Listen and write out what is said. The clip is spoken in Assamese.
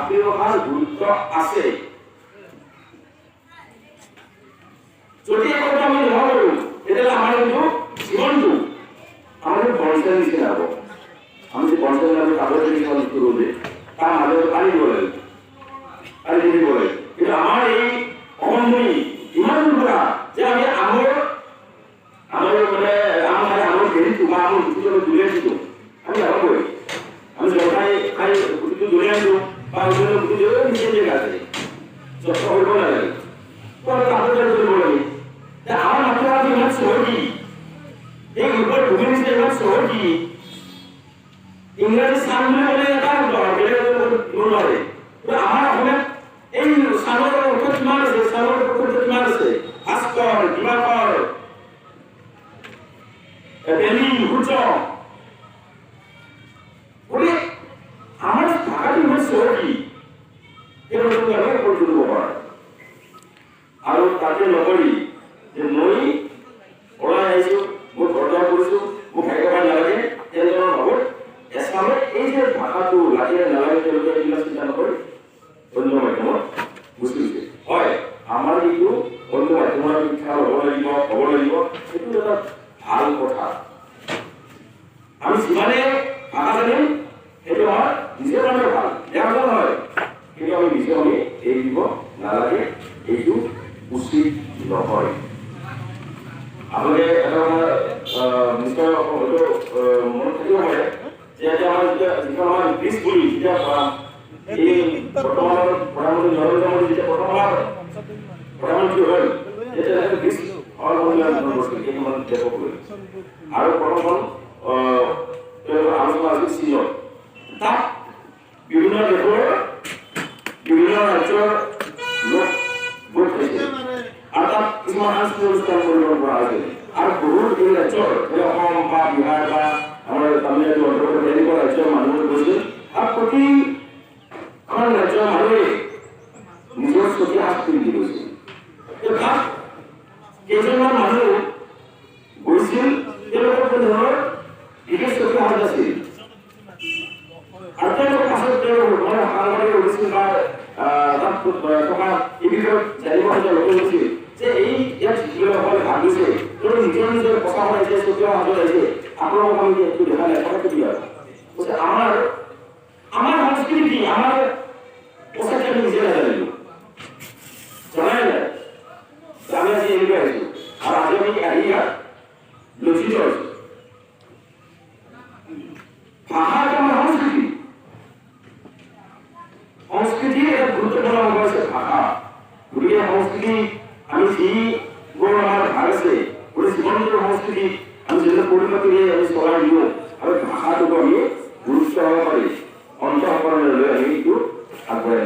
মাতৃভাষাৰ গুৰুত্ব আছে। যদি এই কথা আমি নহয় কৰোঁ তেতিয়াহ'লে আমাৰ কিন্তু জীৱনটো আমাৰ বঞ্চনা নিচিনা হ'ব। আমি যে বঞ্চনা আমি কাগজ লিখিব কৰোঁ যে তাৰ মাজত পানী দিব লাগিব, পানী দিব লাগিব। কিন্তু আমাৰ এই অসমভূমি ইমান দূৰা যে আমি আমৰ মানে আমৰ হেৰিটো বা আমৰ গুটিটো দলিয়াই দিছোঁ। আমি যাবগৈ আমি জলপাই খাই গুটিটো দলিয়াই দিওঁ বা অন্য গুটি নিজে জেগা আছে যত্ন কৰিব নালাগে, কাগজ কৰিব লাগে। আমাৰ মাতৃভাষাটো ইমান চহকী, এই গ্ৰুপৰ ভূমি নিচিনা ইমান চহকী। ইংৰাজী চান বুলি ক'লে এটা বেলেগ নোৱাৰে। আমাৰ অসমীয়াত এই চানৰ অৰ্থ কিমান আছে, চানৰ অৰ্থ কিমান আছে? ভাস্কৰ, দিবাকৰ, বেলি, সূৰ্য। গতিকে আমাৰ ভাষাটো ইমান চহকী, এই বস্তুটো আমি কৰি তুলিব পাৰোঁ। আৰু তাতে নকৰি যে মই ওলাই আহিছোঁ, মই ঘৰতে কৰিছোঁ, মোক ভাগ্য নালাগে, তেনেধৰণৰ ভাবত এছামে এই যে ভাষাটো লাগে নালাগে তেওঁলোকে এইবিলাক চিন্তা নকৰি অন্য মাধ্যমত গুচি গৈছে। হয়, আমাৰ এইটো অন্য মাধ্যমৰ শিক্ষা হ'ব লাগিব, সেইটো এটা ভাল কথা। আমি যিমানে ভাষা জানিম সেইটো আমাৰ নিজৰ কাৰণে ভাল, বেয়া কথা নহয়। কিন্তু আমি নিজে আমি এৰি দিব নালাগে, এইটো উচিত নহয়। আপোনালোকে এটা নিশ্চয় হয়তো মনত থাকিব পাৰে যে আমাৰ যিখন আমাৰ ব্ৰিজ বুলি যেতিয়া এই বৰ্তমানৰ প্ৰধানমন্ত্ৰী নৰেন্দ্ৰ মোদী যেতিয়া প্ৰথমবাৰ প্ৰধানমন্ত্ৰী হ'ল তেতিয়া ব্ৰিজ কেইখনমান দেশক লৈ আৰু প্ৰথমখন আলোচনা আছিল চীনত। তাত বিভিন্ন দেশৰ বিভিন্ন ৰাজ্যৰ লোক ভোট খাইছে আৰু তাত কিছুমান সাংস্কৃতিক অনুষ্ঠান কৰিব পৰা হৈছিল। আৰু বহুত এই ৰাজ্যৰ অসম বা বিহাৰ বা আমাৰ তামিলনাডু অন্ধ্ৰপ্ৰদেশ এনেকুৱা ৰাজ্যৰ মানুহ গৈছিল। আৰু প্ৰতি আমাৰ ৰাজ্যৰ মানুহে নিজৰ স্বকীয় সাজ পিন্ধি গৈছিল। তাত কেইজনমান মানুহ গৈছিল, তেওঁলোকৰ কোনো ধৰণৰ বিশেষ স্বকীয় সাজ আছিল। আৰু তেওঁলোকৰ পাছত মানে সাংবাদিকে উঠিছিল বা তাত থকা এই বিষয়ত জানিব খোজা লোকে গৈছিল যে এই ইয়াত যিসকলে ভাগ লৈছে তেওঁলোকে নিজৰ নিজৰ কথা শুনাইছে, স্বকীয় সাজত আহিছে, আপোনালোকক আমি একটু দেখা নাই কথা কি আৰু আমাৰ সংস্কৃতি কি, আমাৰ পোচাক আমি নিজে নাজানিলো, জনাই নাই। আমি আজি এনেকৈ আহিছো আৰু আজি আমি আহি ইয়াত লজ্জিত হৈছো। ভাষা এটা আমাৰ সংস্কৃতি, সংস্কৃতিৰ এটা গুৰুত্বপূৰ্ণ অংশ হৈছে ভাষা। গতিকে সংস্কৃতি আমি যিবোৰ আমাৰ ভাগ আছে গোটেই জীৱনটোৰ সংস্কৃতি আমি যেনে পৰিপাতিৰে আমি চলাই দিওঁ আৰু ভাষাটোকো আমি গুৰুত্ব সহকাৰে অন্তঃকৰণে লৈ আমি এইটো আগবঢ়াই